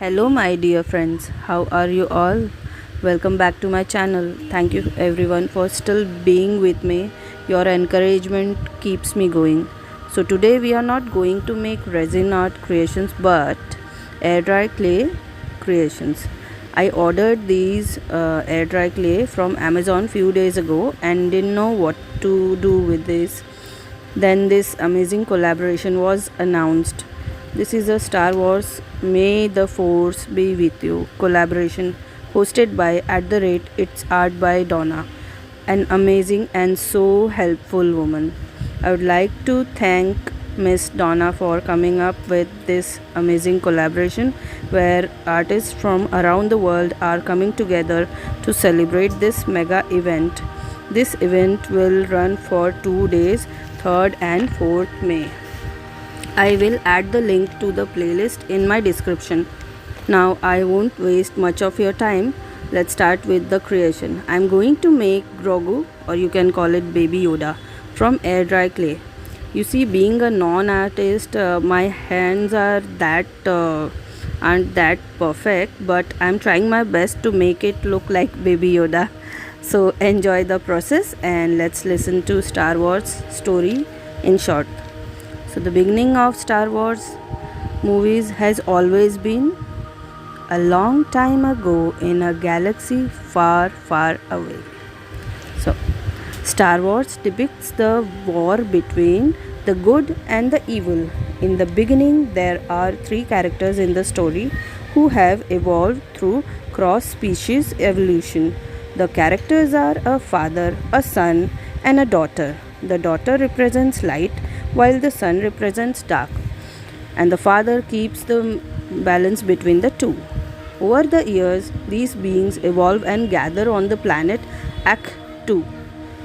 Hello, my dear friends. How are you all? Welcome back to my channel. Thank you, everyone, for still being with me. Your encouragement keeps me going. So, today we are not going to make resin art creations but air dry clay creations. I ordered these air dry clay from Amazon few days ago and didn't know what to do with this. Then, this amazing collaboration was announced. This is a Star Wars May the Force Be With You collaboration hosted by It's Art by Donna, an amazing and so helpful woman. I would like to thank Miss Donna for coming up with this amazing collaboration where artists from around the world are coming together to celebrate this mega event. This event will run for 2 days, 3rd and 4th May. I will add the link to the playlist in my description. Now I won't waste much of your time. Let's start with the creation. I'm going to make Grogu, or you can call it Baby Yoda, from air dry clay. You see, being a non-artist, my hands aren't that perfect, but I'm trying my best to make it look like Baby Yoda. So enjoy the process and let's listen to Star Wars story in short. So the beginning of Star Wars movies has always been a long time ago in a galaxy far, far away. So Star Wars depicts the war between the good and the evil. In the beginning, there are 3 characters in the story who have evolved through cross-species evolution. The characters are a father, a son, and a daughter. The daughter represents light while the son represents dark, and the father keeps the balance between the two. Over the years, these beings evolve and gather on the planet Act 2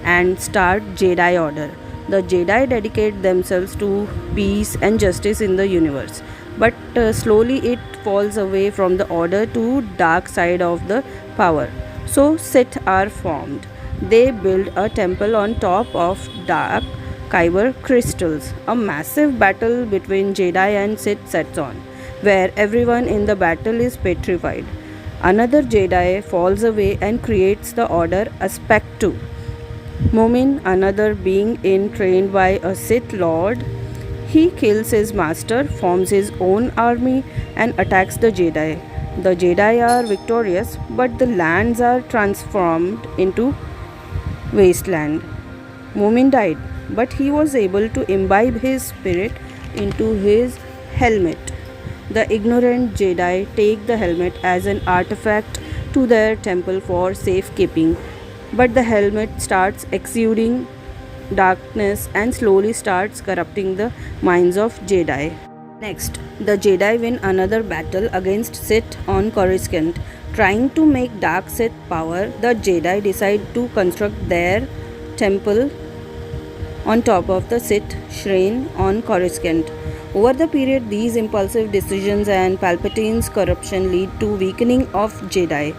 and start Jedi Order. The Jedi dedicate themselves to peace and justice in the universe, but slowly it falls away from the order to dark side of the power. So Sith are formed. They build a temple on top of dark Kyber crystals. A massive battle between Jedi and Sith sets on, where everyone in the battle is petrified. Another Jedi falls away and creates the order Aspect 2. Mumin, another being trained by a Sith Lord, he kills his master, forms his own army, and attacks the Jedi. The Jedi are victorious, but the lands are transformed into wasteland. Mumin died, but he was able to imbibe his spirit into his helmet. The ignorant Jedi take the helmet as an artifact to their temple for safekeeping, but the helmet starts exuding darkness and slowly starts corrupting the minds of Jedi. Next, the Jedi win another battle against Sith on Coruscant. Trying to make dark Sith power, the Jedi decide to construct their temple on top of the Sith shrine on Coruscant. Over the period, these impulsive decisions and Palpatine's corruption lead to weakening of Jedi.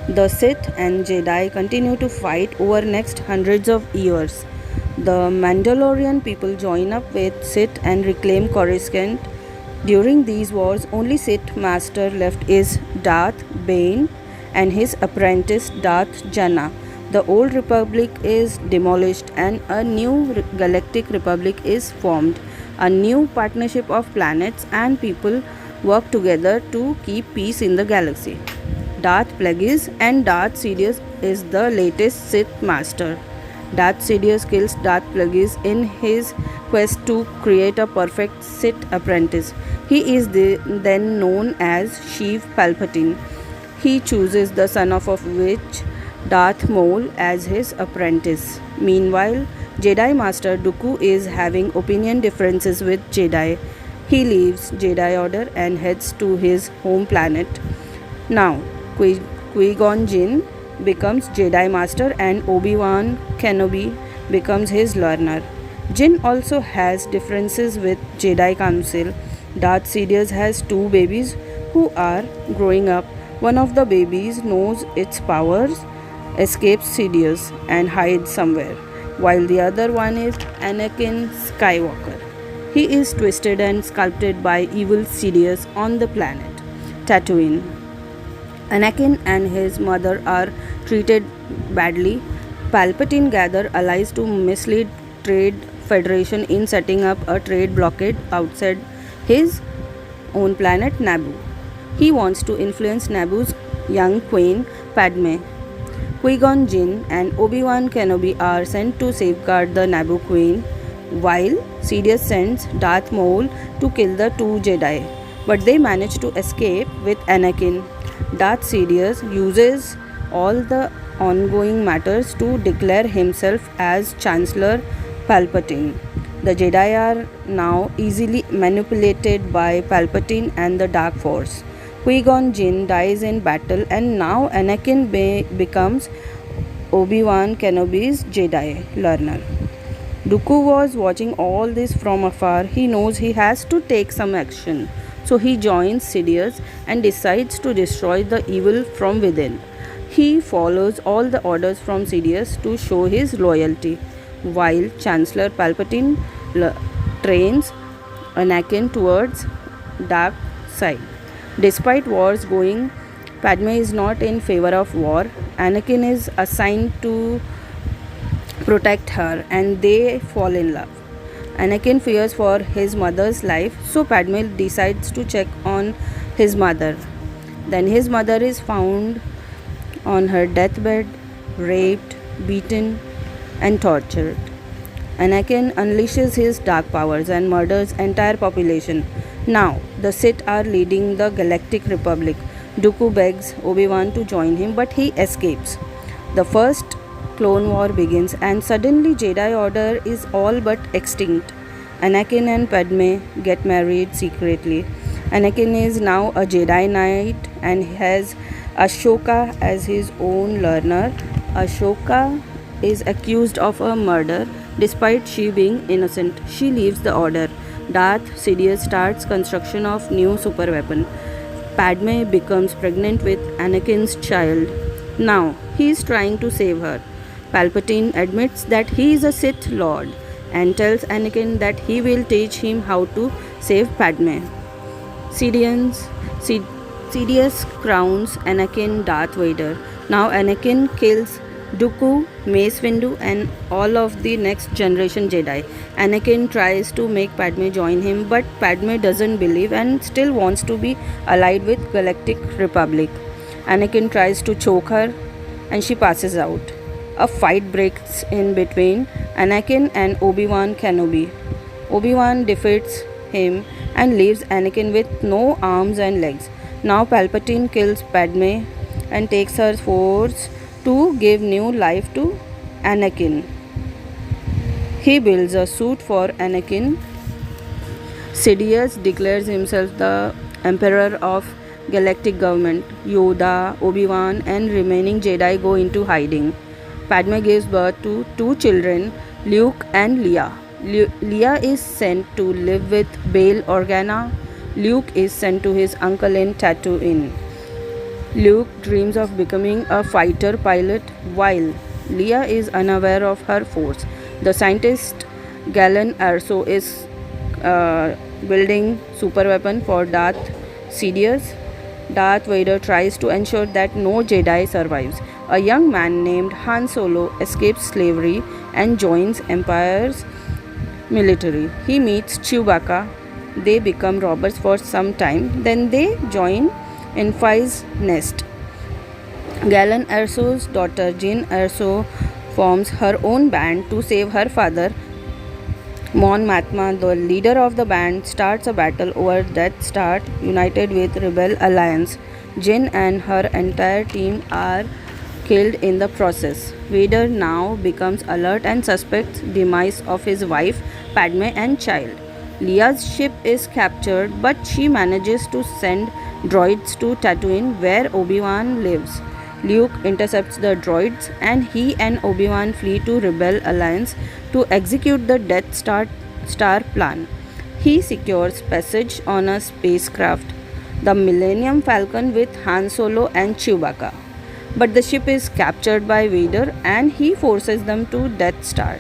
The Sith and Jedi continue to fight over next hundreds of years. The Mandalorian people join up with Sith and reclaim Coruscant. During these wars, only Sith master left is Darth Bane and his apprentice Darth Jannah. The old republic is demolished and a new galactic republic is formed. A new partnership of planets and people work together to keep peace in the galaxy. Darth Plagueis and Darth Sidious is the latest Sith master. Darth Sidious kills Darth Plagueis in his quest to create a perfect Sith apprentice. He is then known as Sheev Palpatine. He chooses the son of a witch, Darth Maul, as his apprentice. Meanwhile, Jedi Master Dooku is having opinion differences with Jedi. He leaves Jedi Order and heads to his home planet. Now, Qui-Gon Jinn becomes Jedi Master and Obi-Wan Kenobi becomes his learner. Jinn also has differences with Jedi Council. Darth Sidious has 2 babies who are growing up. One of the babies knows its powers, escapes Sidious and hides somewhere, while the other one is Anakin Skywalker. He is twisted and sculpted by evil Sidious on the planet. Tatooine. Anakin and his mother are treated badly. Palpatine gather allies to mislead Trade Federation in setting up a trade blockade outside his own planet Naboo. He wants to influence Naboo's young queen Padme. Qui-Gon Jinn and Obi-Wan Kenobi are sent to safeguard the Naboo queen, while Sidious sends Darth Maul to kill the two Jedi. But they manage to escape with Anakin. Darth Sidious uses all the ongoing matters to declare himself as Chancellor Palpatine. The Jedi are now easily manipulated by Palpatine and the Dark Force. Qui-Gon Jinn dies in battle, and now Anakin becomes Obi-Wan Kenobi's Jedi learner. Dooku was watching all this from afar. He knows he has to take some action. So he joins Sidious and decides to destroy the evil from within. He follows all the orders from Sidious to show his loyalty, while Chancellor Palpatine trains Anakin towards dark side. Despite wars going, Padme is not in favor of war. Anakin is assigned to protect her and they fall in love. Anakin fears for his mother's life, so Padme decides to check on his mother. Then his mother is found on her deathbed, raped, beaten, and tortured. Anakin unleashes his dark powers and murders entire population. Now, the Sith are leading the Galactic Republic. Dooku begs Obi-Wan to join him, but he escapes. The first Clone War begins, and suddenly Jedi Order is all but extinct. Anakin and Padme get married secretly. Anakin is now a Jedi Knight and has Ashoka as his own learner. Ashoka is accused of a murder despite she being innocent. She leaves the order. Darth Sidious starts construction of new superweapon. Padme becomes pregnant with Anakin's child. Now he is trying to save her. Palpatine admits that he is a Sith Lord and tells Anakin that he will teach him how to save Padme. Sidious crowns Anakin Darth Vader. Now Anakin kills Dooku, Mace Windu and all of the next generation Jedi. Anakin tries to make Padme join him, but Padme doesn't believe and still wants to be allied with Galactic Republic. Anakin tries to choke her and she passes out. A fight breaks in between Anakin and Obi-Wan Kenobi. Obi-Wan defeats him and leaves Anakin with no arms and legs. Now Palpatine kills Padme and takes her force to give new life to Anakin. He builds a suit for Anakin. Sidious declares himself the Emperor of Galactic Government. Yoda, Obi-Wan and remaining Jedi go into hiding. Padme gives birth to two children, Luke and Leia. Leia is sent to live with Bail Organa. Luke is sent to his uncle in Tatooine. Luke dreams of becoming a fighter pilot while Leia is unaware of her force. The scientist Galen Erso is building superweapon for Darth Sidious. Darth Vader tries to ensure that no Jedi survives. A young man named Han Solo escapes slavery and joins Empire's military. He meets Chewbacca. They become robbers for some time. Then they join Enfy's nest. Galen Erso's daughter Jyn Erso forms her own band to save her father. Mon Mothma, the leader of the band, starts a battle over Death Star united with Rebel Alliance. Jyn and her entire team are killed in the process. Vader now becomes alert and suspects demise of his wife Padme and child. Leia's ship is captured, but she manages to send droids to Tatooine where Obi-Wan lives. Luke intercepts the droids and he and Obi-Wan flee to Rebel Alliance to execute the Death Star plan. He secures passage on a spacecraft, the Millennium Falcon with Han Solo and Chewbacca. But the ship is captured by Vader and he forces them to Death Star.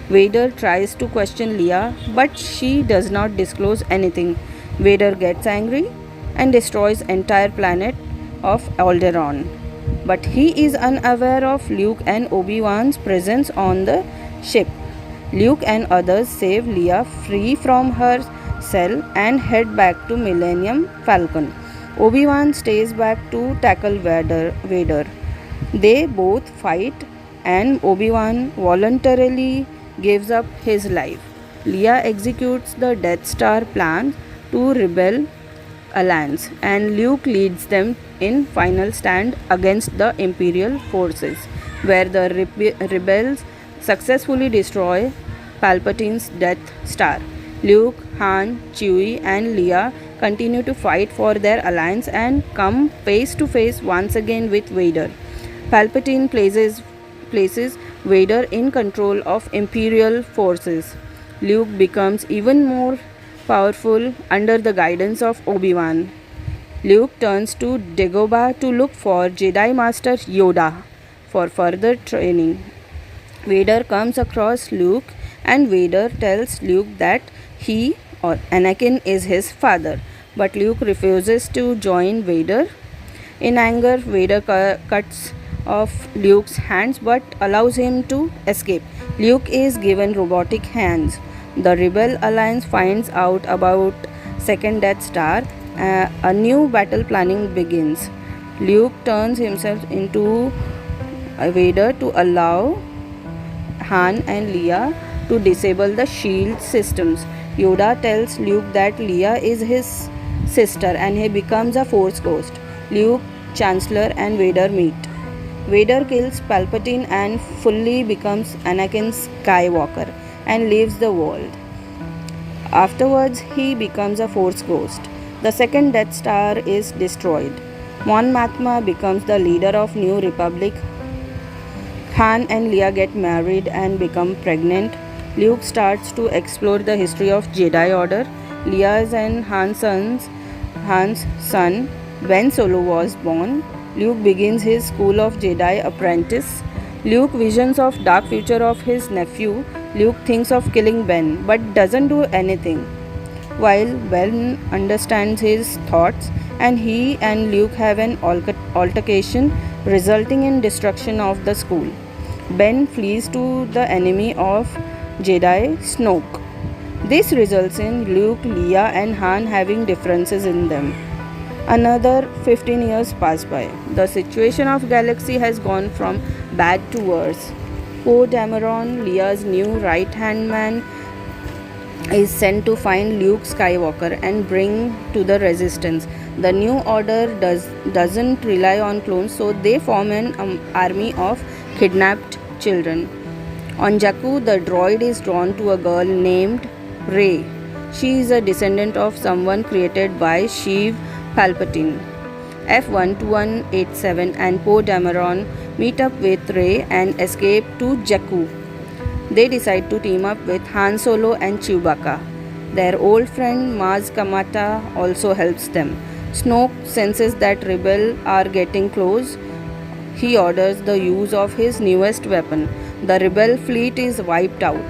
Vader tries to question Leia, but she does not disclose anything. Vader gets angry and destroys entire planet of Alderaan. But he is unaware of Luke and Obi-Wan's presence on the ship. Luke and others save Leia free from her cell and head back to Millennium Falcon. Obi-Wan stays back to tackle Vader. They both fight and Obi-Wan voluntarily gives up his life. Leia executes the Death Star plan to rebel alliance and Luke leads them in final stand against the Imperial forces, where the rebels successfully destroy Palpatine's Death Star. Luke, Han, Chewie and Leia continue to fight for their alliance and come face to face once again with Vader. Palpatine places Vader in control of Imperial forces. Luke becomes even more powerful under the guidance of Obi-Wan. Luke turns to Dagobah to look for Jedi Master Yoda for further training. Vader comes across Luke and Vader tells Luke that he or Anakin is his father, but Luke refuses to join Vader. In anger, Vader cuts off Luke's hands but allows him to escape. Luke is given robotic hands. The Rebel Alliance finds out about second Death Star. A new battle planning begins. Luke turns himself into Vader to allow Han and Leia to disable the shield systems. Yoda tells Luke that Leia is his sister and he becomes a Force ghost. Luke, Chancellor and Vader meet. Vader kills Palpatine and fully becomes Anakin Skywalker and leaves the world. Afterwards, he becomes a Force ghost. The second Death Star is destroyed. Mon Mothma becomes the leader of New Republic. Han and Leia get married and become pregnant. Luke starts to explore the history of Jedi Order. Leia's and Han's son, Ben Solo, was born. Luke begins his School of Jedi apprentice. Luke visions of dark future of his nephew. Luke thinks of killing Ben but doesn't do anything. While Ben understands his thoughts and he and Luke have an altercation resulting in destruction of the school. Ben flees to the enemy of Jedi, Snoke. This results in Luke, Leia and Han having differences in them. Another 15 years pass by. The situation of galaxy has gone from bad to worse. Poe Dameron, Leia's new right-hand man, is sent to find Luke Skywalker and bring to the Resistance. The New Order doesn't rely on clones, so they form an army of kidnapped children. On Jakku, the droid is drawn to a girl named Rey. She is a descendant of someone created by Sheev Palpatine. F-12187 and Poe Dameron meet up with Rey and escape to Jakku. They decide to team up with Han Solo and Chewbacca. Their old friend Maz Kanata also helps them. Snoke senses that rebels are getting close. He orders the use of his newest weapon. The rebel fleet is wiped out.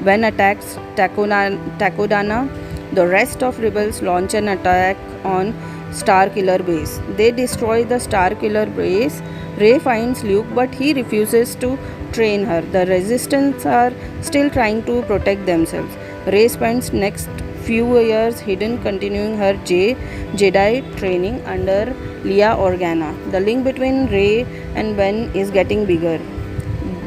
Ben attacks Takodana. The rest of rebels launch an attack on Starkiller base. They destroy the Starkiller base. Rey finds Luke but he refuses to train her. The Resistance are still trying to protect themselves. Rey spends next few years hidden continuing her Jedi training under Leia Organa. The link between Rey and Ben is getting bigger.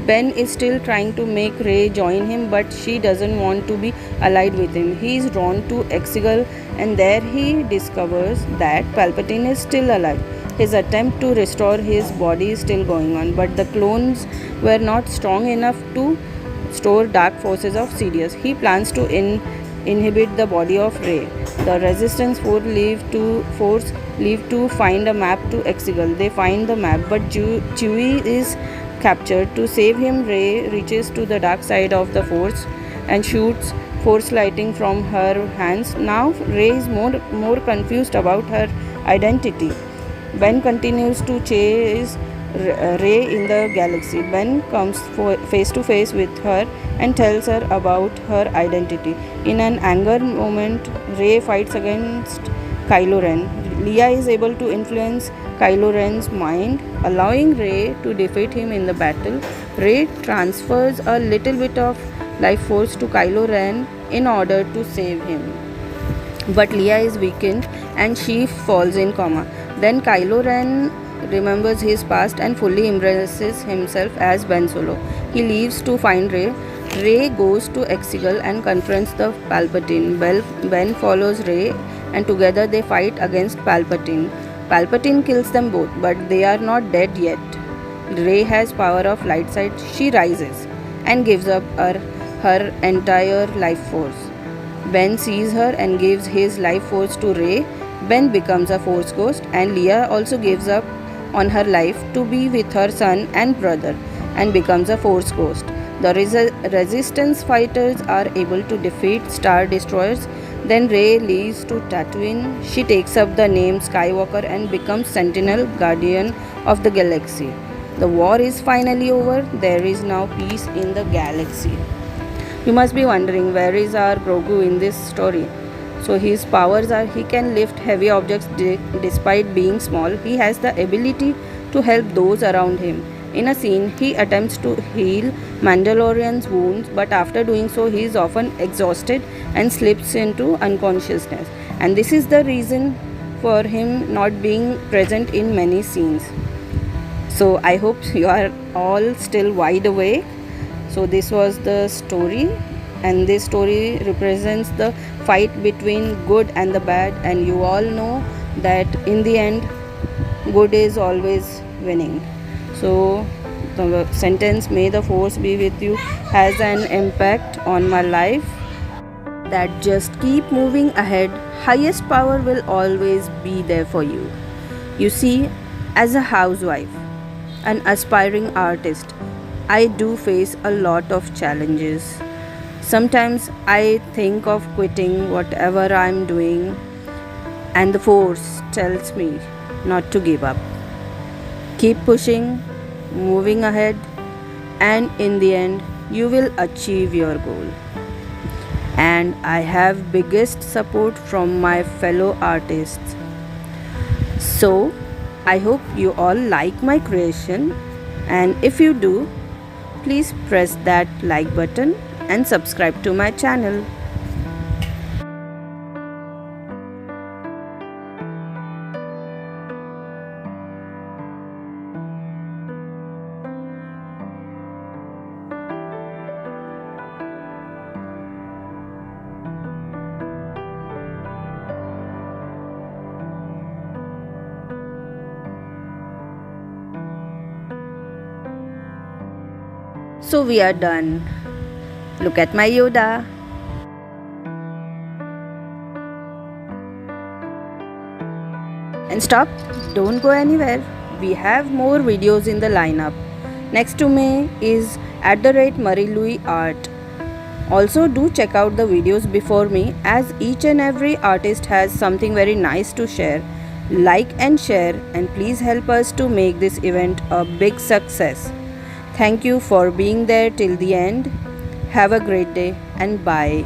Ben is still trying to make Rey join him but she doesn't want to be allied with him. He is drawn to Exegol and there he discovers that Palpatine is still alive. His attempt to restore his body is still going on, but the clones were not strong enough to store dark forces of Sidious. He plans to inhibit the body of Rey. The Resistance force leave to find a map to Exegol. They find the map, but Chewie is captured. To save him, Rey reaches to the dark side of the Force and shoots Force lightning from her hands. Now Rey is more confused about her identity. Ben continues to chase Rey in the galaxy. Ben comes face to face with her and tells her about her identity. In an anger moment, Rey fights against Kylo Ren. Leia is able to influence Kylo Ren's mind, allowing Rey to defeat him in the battle. Rey transfers a little bit of life force to Kylo Ren in order to save him. But Leia is weakened and she falls in coma. Then Kylo Ren remembers his past and fully embraces himself as Ben Solo. He leaves to find Rey. Rey goes to Exegol and confronts the Palpatine. Ben follows Rey and together they fight against Palpatine. Palpatine kills them both, but they are not dead yet. Rey has power of light side. She rises and gives up her entire life force. Ben sees her and gives his life force to Rey. Ben becomes a force ghost and Leia also gives up on her life to be with her son and brother and becomes a force ghost. The resistance fighters are able to defeat Star Destroyers. Then Rey leaves to Tatooine. She takes up the name Skywalker and becomes Sentinel Guardian of the Galaxy. The war is finally over. There is now peace in the galaxy. You must be wondering, where is our Grogu in this story? So his powers are he can lift heavy objects despite being small. He has the ability to help those around him. In a scene, he attempts to heal Mandalorian's wounds, but after doing so, he is often exhausted and slips into unconsciousness. And this is the reason for him not being present in many scenes. So I hope you are all still wide awake. So this was the story, and this story represents the fight between good and the bad, and you all know that in the end good is always winning. So the sentence "May the force be with you" has an impact on my life, that just keep moving ahead. Highest power will always be there for you. You see, as a housewife, an aspiring artist, I do face a lot of challenges. Sometimes I think of quitting whatever I'm doing, and the force tells me not to give up. Keep pushing, moving ahead, and in the end, you will achieve your goal. And I have biggest support from my fellow artists. So, I hope you all like my creation, and if you do, please press that like button and subscribe to my channel. So we are done. Look at my Yoda. And stop, don't go anywhere. We have more videos in the lineup. Next to me is @MarieLouiseArt. Also do check out the videos before me, as each and every artist has something very nice to share. Like and share, and please help us to make this event a big success. Thank you for being there till the end. Have a great day and bye.